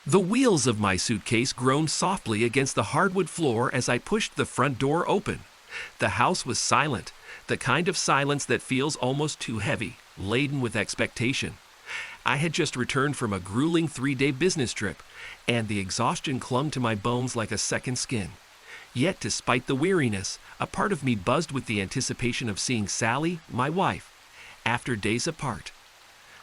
The wheels of my suitcase groaned softly against the hardwood floor as I pushed the front door open. The house was silent, the kind of silence that feels almost too heavy, laden with expectation. I had just returned from a grueling 3-day business trip, and the exhaustion clung to my bones like a second skin. Yet, despite the weariness, a part of me buzzed with the anticipation of seeing Sally, my wife, after days apart.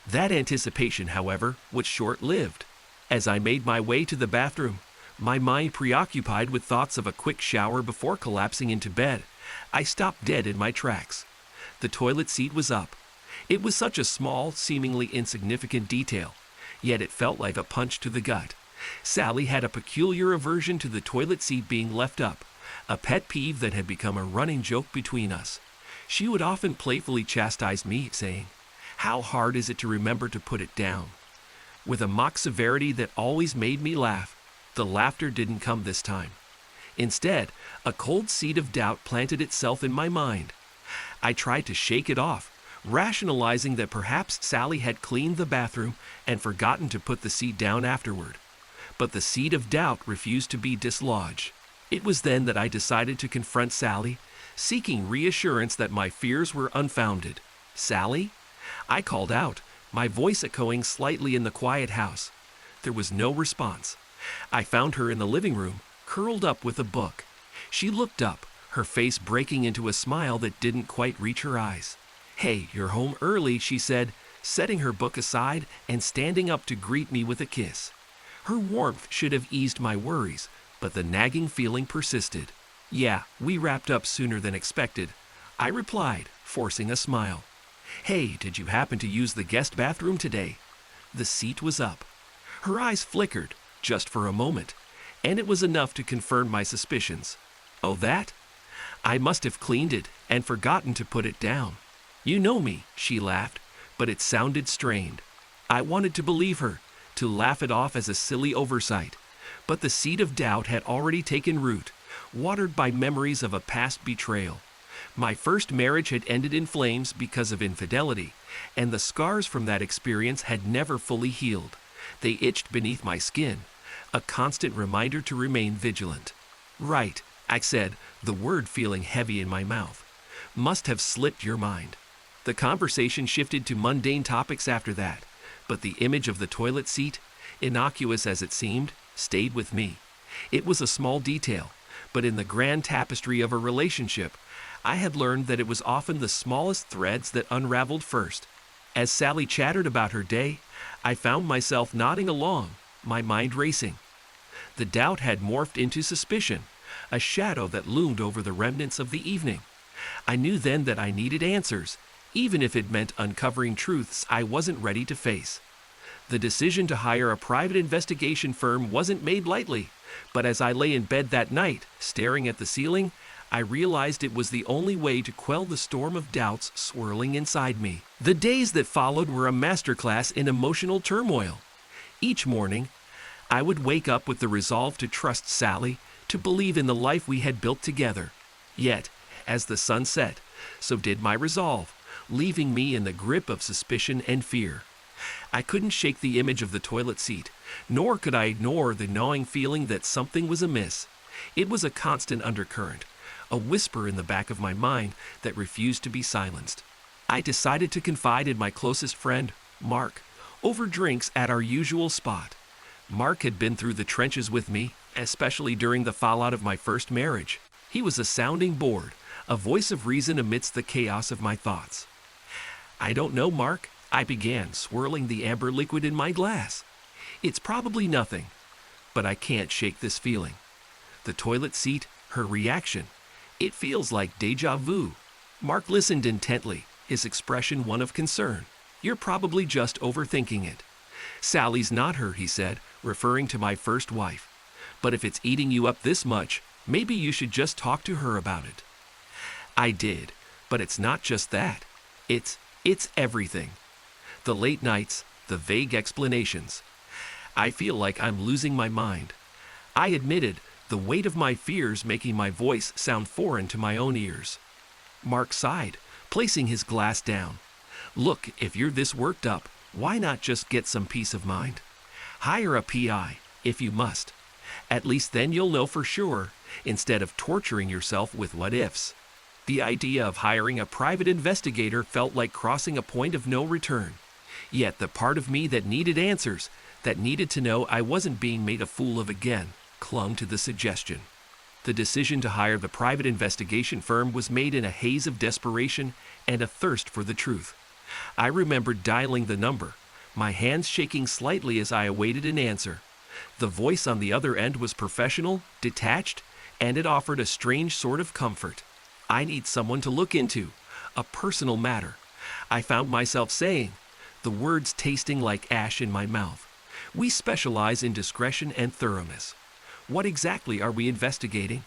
That anticipation, however, was short-lived. As I made my way to the bathroom, my mind preoccupied with thoughts of a quick shower before collapsing into bed, I stopped dead in my tracks. The toilet seat was up. It was such a small, seemingly insignificant detail, yet it felt like a punch to the gut. Sally had a peculiar aversion to the toilet seat being left up, a pet peeve that had become a running joke between us. She would often playfully chastise me, saying, "How hard is it to remember to put it down?" With a mock severity that always made me laugh. The laughter didn't come this time. Instead, a cold seed of doubt planted itself in my mind. I tried to shake it off, rationalizing that perhaps Sally had cleaned the bathroom and forgotten to put the seat down afterward. But the seed of doubt refused to be dislodged. It was then that I decided to confront Sally, seeking reassurance that my fears were unfounded. "Sally?" I called out, my voice echoing slightly in the quiet house. There was no response. I found her in the living room, curled up with a book. She looked up, her face breaking into a smile that didn't quite reach her eyes. "Hey, you're home early," she said, setting her book aside and standing up to greet me with a kiss. Her warmth should have eased my worries, but the nagging feeling persisted. "Yeah, we wrapped up sooner than expected," I replied, forcing a smile. "Hey, did you happen to use the guest bathroom today?" The seat was up. Her eyes flickered, just for a moment, and it was enough to confirm my suspicions. "Oh, that? I must have cleaned it and forgotten to put it down." "You know me," she laughed, but it sounded strained. I wanted to believe her, to laugh it off as a silly oversight, but the seed of doubt had already taken root, watered by memories of a past betrayal. My first marriage had ended in flames because of infidelity, and the scars from that experience had never fully healed. They itched beneath my skin, a constant reminder to remain vigilant. "Right," I said, the word feeling heavy in my mouth. "Must have slipped your mind." The conversation shifted to mundane topics after that, but the image of the toilet seat, innocuous as it seemed, stayed with me. It was a small detail, but in the grand tapestry of a relationship, I had learned that it was often the smallest threads that unraveled first. As Sally chattered about her day, I found myself nodding along, my mind racing. The doubt had morphed into suspicion, a shadow that loomed over the remnants of the evening. I knew then that I needed answers, even if it meant uncovering truths I wasn't ready to face. The decision to hire a private investigation firm wasn't made lightly, but as I lay in bed that night, staring at the ceiling, I realized it was the only way to quell the storm of doubts swirling inside me. The days that followed were a masterclass in emotional turmoil. Each morning, I would wake up with the resolve to trust Sally, to believe in the life we had built together. Yet, as the sun set, so did my resolve, leaving me in the grip of suspicion and fear. I couldn't shake the image of the toilet seat, nor could I ignore the gnawing feeling that something was amiss. It was a constant undercurrent, a whisper in the back of my mind that refused to be silenced. I decided to confide in my closest friend, Mark, over drinks at our usual spot. Mark had been through the trenches with me, especially during the fallout of my first marriage. He was a sounding board, a voice of reason amidst the chaos of my thoughts. "I don't know, Mark," I began, swirling the amber liquid in my glass. "It's probably nothing, but I can't shake this feeling." The toilet seat, her reaction. It feels like déjà vu. Mark listened intently, his expression one of concern. "You're probably just overthinking it." "Sally's not her," he said, referring to my first wife. "But if it's eating you up this much, maybe you should just talk to her about it." I did, but it's not just that. It's everything. The late nights, the vague explanations. I feel like I'm losing my mind. I admitted, the weight of my fears making my voice sound foreign to my own ears. Mark sighed, placing his glass down. "Look, if you're this worked up, why not just get some peace of mind? Hire a PI, if you must. At least then you'll know for sure, instead of torturing yourself with what ifs. The idea of hiring a private investigator felt like crossing a point of no return. Yet the part of me that needed answers, that needed to know I wasn't being made a fool of again, clung to the suggestion. The decision to hire the private investigation firm was made in a haze of desperation and a thirst for the truth. I remembered dialing the number, my hands shaking slightly as I awaited an answer. The voice on the other end was professional, detached, and it offered a strange sort of comfort. I need someone to look into, a personal matter. I found myself saying, the words tasting like ash in my mouth. We specialize in discretion and thoroughness. What exactly are we investigating?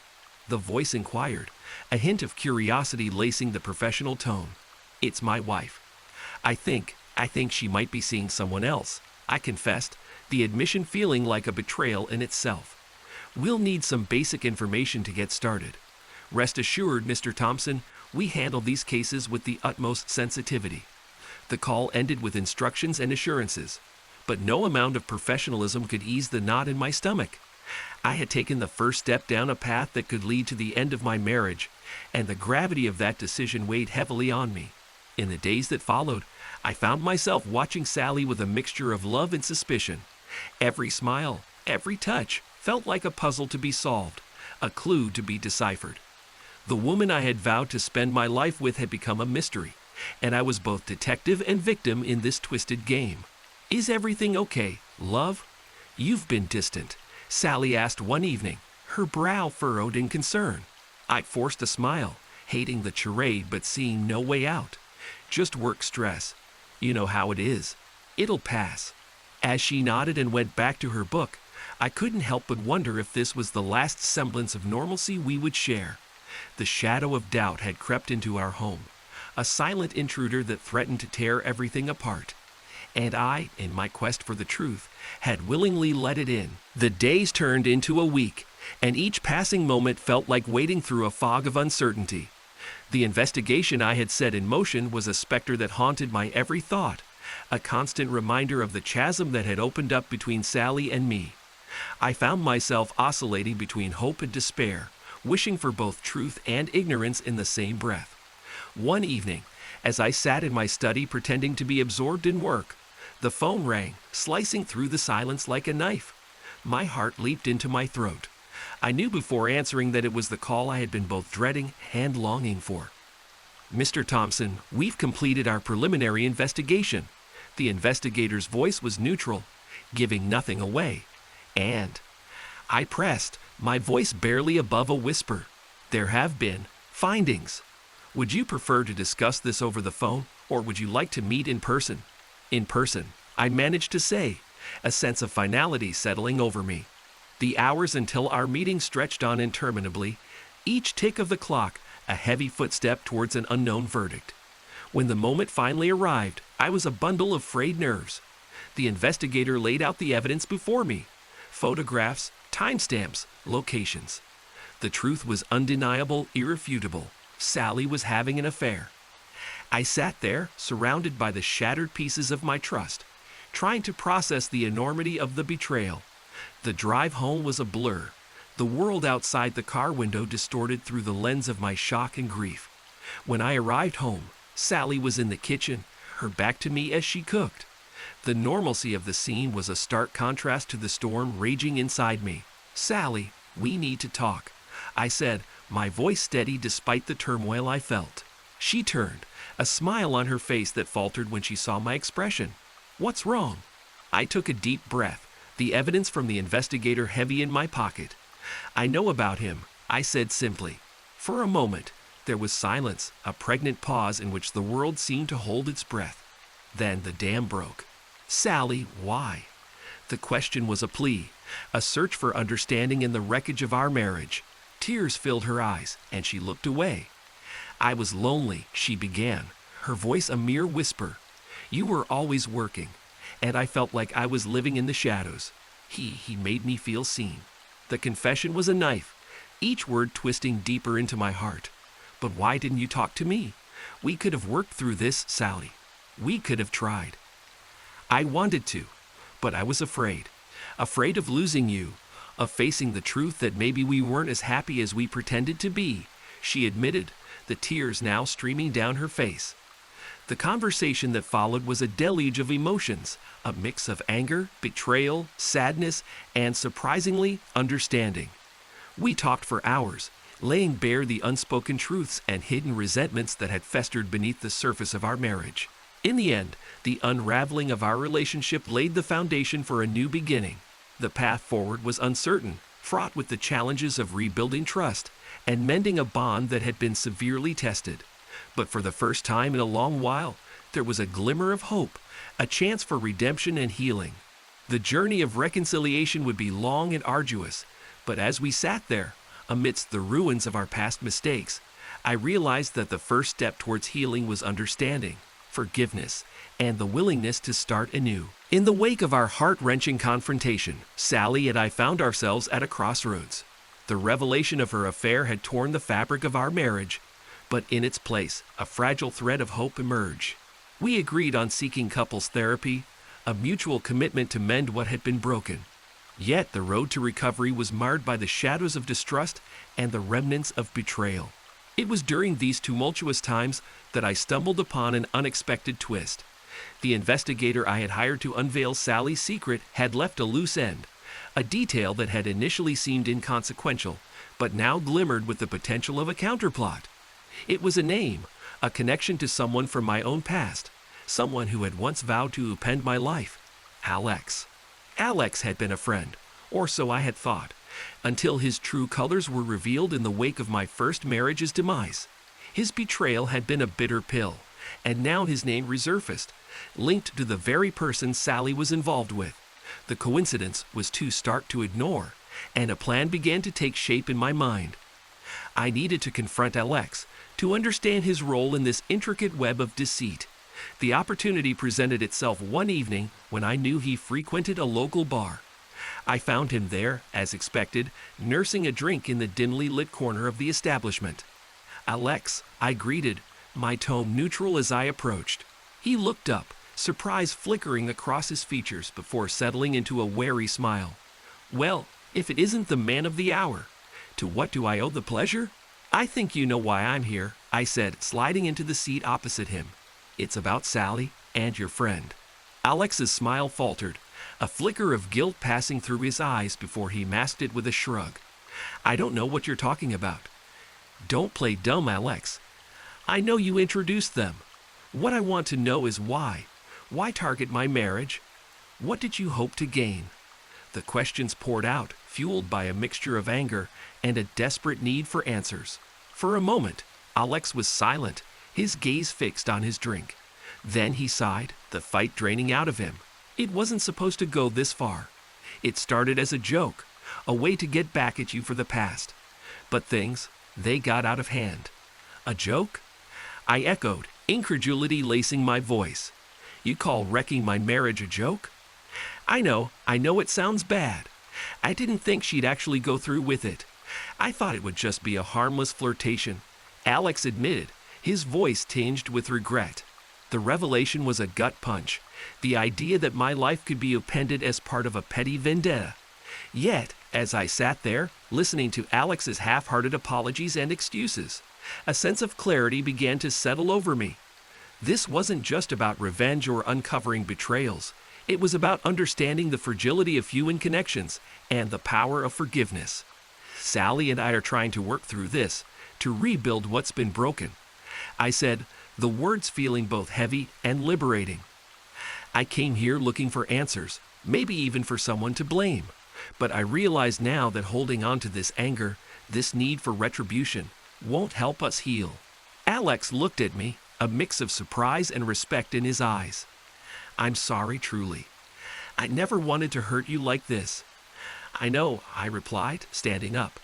The voice inquired, a hint of curiosity lacing the professional tone. It's my wife. I think she might be seeing someone else, I confessed, the admission feeling like a betrayal in itself. We'll need some basic information to get started. Rest assured, Mr. Thompson, we handle these cases with the utmost sensitivity. The call ended with instructions and assurances, but no amount of professionalism could ease the knot in my stomach. I had taken the first step down a path that could lead to the end of my marriage, and the gravity of that decision weighed heavily on me. In the days that followed, I found myself watching Sally with a mixture of love and suspicion. Every smile, every touch, felt like a puzzle to be solved, a clue to be deciphered. The woman I had vowed to spend my life with had become a mystery, and I was both detective and victim in this twisted game. Is everything okay, love? You've been distant, Sally asked one evening, her brow furrowed in concern. I forced a smile, hating the charade but seeing no way out. Just work stress. You know how it is. It'll pass. As she nodded and went back to her book, I couldn't help but wonder if this was the last semblance of normalcy we would share. The shadow of doubt had crept into our home, a silent intruder that threatened to tear everything apart. And I, in my quest for the truth, had willingly let it in. The days turned into a week, and each passing moment felt like wading through a fog of uncertainty. The investigation I had set in motion was a specter that haunted my every thought, a constant reminder of the chasm that had opened up between Sally and me. I found myself oscillating between hope and despair, wishing for both truth and ignorance in the same breath. One evening, as I sat in my study pretending to be absorbed in work, the phone rang, slicing through the silence like a knife. My heart leaped into my throat. I knew before answering that it was the call I had been both dreading and longing for. Mr. Thompson, we've completed our preliminary investigation. The investigator's voice was neutral, giving nothing away. And I pressed, my voice barely above a whisper. There have been findings. Would you prefer to discuss this over the phone, or would you like to meet in person? In person, I managed to say, a sense of finality settling over me. The hours until our meeting stretched on interminably, each tick of the clock a heavy footstep towards an unknown verdict. When the moment finally arrived, I was a bundle of frayed nerves. The investigator laid out the evidence before me. Photographs, timestamps, locations. The truth was undeniable, irrefutable. Sally was having an affair. I sat there, surrounded by the shattered pieces of my trust, trying to process the enormity of the betrayal. The drive home was a blur, the world outside the car window distorted through the lens of my shock and grief. When I arrived home, Sally was in the kitchen, her back to me as she cooked. The normalcy of the scene was a stark contrast to the storm raging inside me. "Sally, we need to talk," I said, my voice steady despite the turmoil I felt. She turned, a smile on her face that faltered when she saw my expression. "What's wrong?" I took a deep breath, the evidence from the investigator heavy in my pocket. "I know about him," I said simply. For a moment, there was silence, a pregnant pause in which the world seemed to hold its breath. Then the dam broke. "Sally, why?" The question was a plea, a search for understanding in the wreckage of our marriage. Tears filled her eyes, and she looked away. "I was lonely," she began, her voice a mere whisper. "You were always working, and I felt like I was living in the shadows. He made me feel seen." The confession was a knife, each word twisting deeper into my heart. "But why didn't you talk to me? We could have worked through this, Sally. We could have tried." I wanted to, but I was afraid. Afraid of losing you, of facing the truth that maybe we weren't as happy as we pretended to be, she admitted, the tears now streaming down her face. The conversation that followed was a deluge of emotions, a mix of anger, betrayal, sadness, and surprisingly, understanding. We talked for hours, laying bare the unspoken truths and hidden resentments that had festered beneath the surface of our marriage. In the end, the unraveling of our relationship laid the foundation for a new beginning. The path forward was uncertain, fraught with the challenges of rebuilding trust and mending a bond that had been severely tested. But for the first time in a long while, there was a glimmer of hope, a chance for redemption and healing. The journey of reconciliation would be long and arduous, but as we sat there, amidst the ruins of our past mistakes, I realized that the first step towards healing was understanding, forgiveness, and the willingness to start anew. In the wake of our heart-wrenching confrontation, Sally and I found ourselves at a crossroads. The revelation of her affair had torn the fabric of our marriage, but in its place, a fragile thread of hope emerged. We agreed on seeking couples therapy, a mutual commitment to mend what had been broken. Yet the road to recovery was marred by the shadows of distrust and the remnants of betrayal. It was during these tumultuous times that I stumbled upon an unexpected twist. The investigator I had hired to unveil Sally's secret had left a loose end, a detail that had initially seemed inconsequential, but now glimmered with the potential of a counterplot. It was a name, a connection to someone from my own past, someone who had once vowed to upend my life. Alex. Alex had been a friend, or so I had thought, until his true colors were revealed in the wake of my first marriage's demise. His betrayal had been a bitter pill, and now his name resurfaced, linked to the very person Sally was involved with. The coincidence was too stark to ignore, and a plan began to take shape in my mind. I needed to confront Alex, to understand his role in this intricate web of deceit. The opportunity presented itself one evening when I knew he frequented a local bar. I found him there, as expected, nursing a drink in the dimly lit corner of the establishment. "Alex," I greeted, my tone neutral as I approached. He looked up, surprise flickering across his features before settling into a wary smile. "Well, if it isn't the man of the hour. To what do I owe the pleasure?" "I think you know why I'm here," I said, sliding into the seat opposite him. "It's about Sally and your friend." Alex's smile faltered, a flicker of guilt passing through his eyes before he masked it with a shrug. "I don't know what you're talking about." "Don't play dumb, Alex. I know you introduced them. What I want to know is why. Why target my marriage? What did you hope to gain?" The questions poured out, fueled by a mixture of anger and a desperate need for answers. For a moment, Alex was silent, his gaze fixed on his drink. Then he sighed, the fight draining out of him. It wasn't supposed to go this far. It started as a joke, a way to get back at you for the past. But things, they got out of hand. "A joke?" I echoed, incredulity lacing my voice. "You call wrecking my marriage a joke?" I know it sounds bad. I didn't think she'd actually go through with it. I thought it would just be a harmless flirtation," Alex admitted, his voice tinged with regret. The revelation was a gut punch, the idea that my life could be upended as part of a petty vendetta. Yet, as I sat there, listening to Alex's half-hearted apologies and excuses, a sense of clarity began to settle over me. This wasn't just about revenge or uncovering betrayals. It was about understanding the fragility of human connections and the power of forgiveness. Sally and I are trying to work through this, to rebuild what's been broken. I said, the words feeling both heavy and liberating. I came here looking for answers, maybe even for someone to blame. But I realize now that holding on to this anger, this need for retribution, won't help us heal. Alex looked at me, a mix of surprise and respect in his eyes. "I'm sorry, truly. I never wanted to hurt you like this." "I know," I replied, standing up.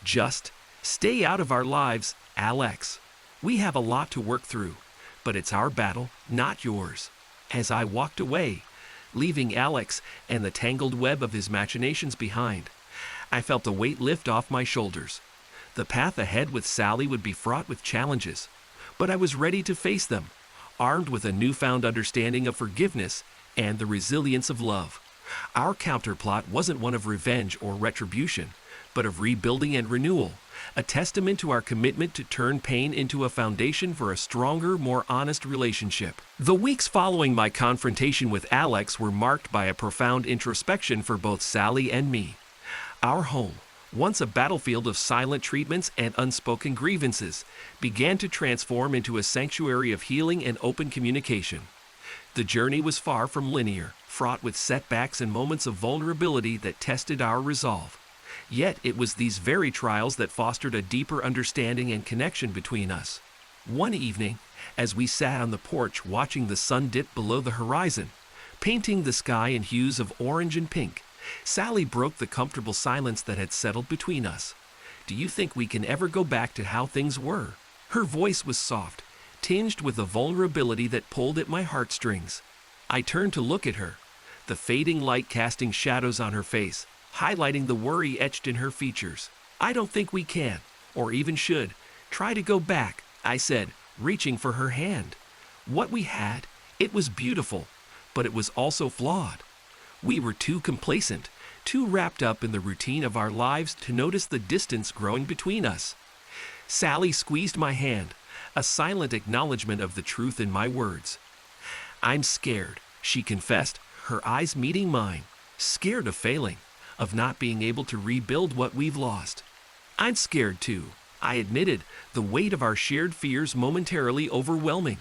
"Just stay out of our lives, Alex. We have a lot to work through, but it's our battle, not yours." As I walked away, leaving Alex and the tangled web of his machinations behind, I felt a weight lift off my shoulders. The path ahead with Sally would be fraught with challenges, but I was ready to face them, armed with a newfound understanding of forgiveness and the resilience of love. Our counterplot wasn't one of revenge or retribution, but of rebuilding and renewal, a testament to our commitment to turn pain into a foundation for a stronger, more honest relationship. The weeks following my confrontation with Alex were marked by a profound introspection for both Sally and me. Our home, once a battlefield of silent treatments and unspoken grievances, began to transform into a sanctuary of healing and open communication. The journey was far from linear, fraught with setbacks and moments of vulnerability that tested our resolve. Yet it was these very trials that fostered a deeper understanding and connection between us. One evening, as we sat on the porch watching the sun dip below the horizon, painting the sky in hues of orange and pink, Sally broke the comfortable silence that had settled between us. "Do you think we can ever go back to how things were?" Her voice was soft, tinged with a vulnerability that pulled at my heartstrings. I turned to look at her, the fading light casting shadows on her face, highlighting the worry etched in her features. "I don't think we can, or even should, try to go back," I said, reaching for her hand. "What we had, it was beautiful, but it was also flawed. We were too complacent, too wrapped up in the routine of our lives to notice the distance growing between us." Sally squeezed my hand, a silent acknowledgement of the truth in my words. "I'm scared," she confessed, her eyes meeting mine. "Scared of failing, of not being able to rebuild what we've lost." "I'm scared too," I admitted, the weight of our shared fears momentarily overwhelming.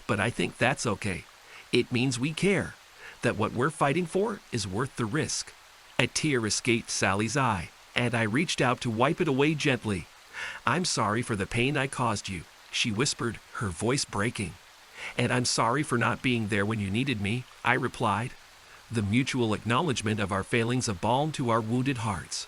"But I think that's okay. It means we care, that what we're fighting for is worth the risk." A tear escaped Sally's eye, and I reached out to wipe it away gently. "I'm sorry for the pain I caused you," she whispered, her voice breaking. "And I'm sorry for not being there when you needed me," I replied. The mutual acknowledgement of our failings a balm to our wounded hearts.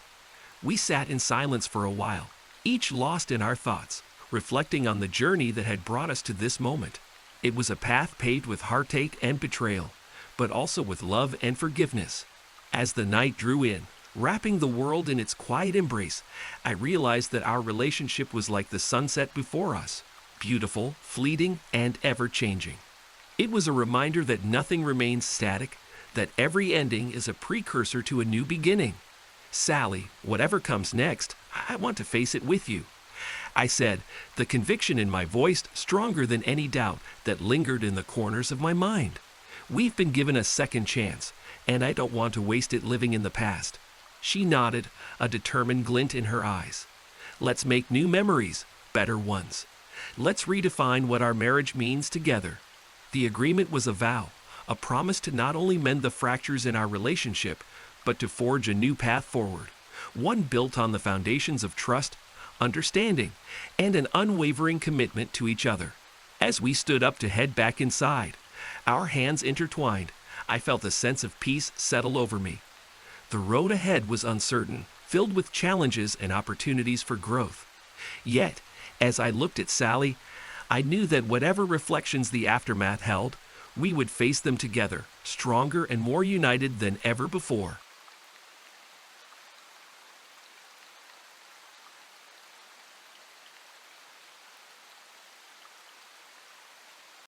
We sat in silence for a while, each lost in our thoughts, reflecting on the journey that had brought us to this moment. It was a path paved with heartache and betrayal, but also with love and forgiveness. As the night drew in, wrapping the world in its quiet embrace, I realized that our relationship was like the sunset before us, beautiful, fleeting, and ever-changing. It was a reminder that nothing remains static, that every ending is a precursor to a new beginning. "Sally, whatever comes next, I want to face it with you," I said, the conviction in my voice stronger than any doubt that lingered in the corners of my mind. "We've been given a second chance, and I don't want to waste it living in the past." She nodded, a determined glint in her eyes. "Let's make new memories, better ones. Let's redefine what our marriage means together." The agreement was a vow, a promise to not only mend the fractures in our relationship, but to forge a new path forward, one built on the foundations of trust, understanding, and an unwavering commitment to each other. As we stood up to head back inside, our hands intertwined, I felt a sense of peace settle over me. The road ahead was uncertain, filled with challenges and opportunities for growth. Yet, as I looked at Sally, I knew that whatever reflections the aftermath held, we would face them together, stronger and more united than ever before.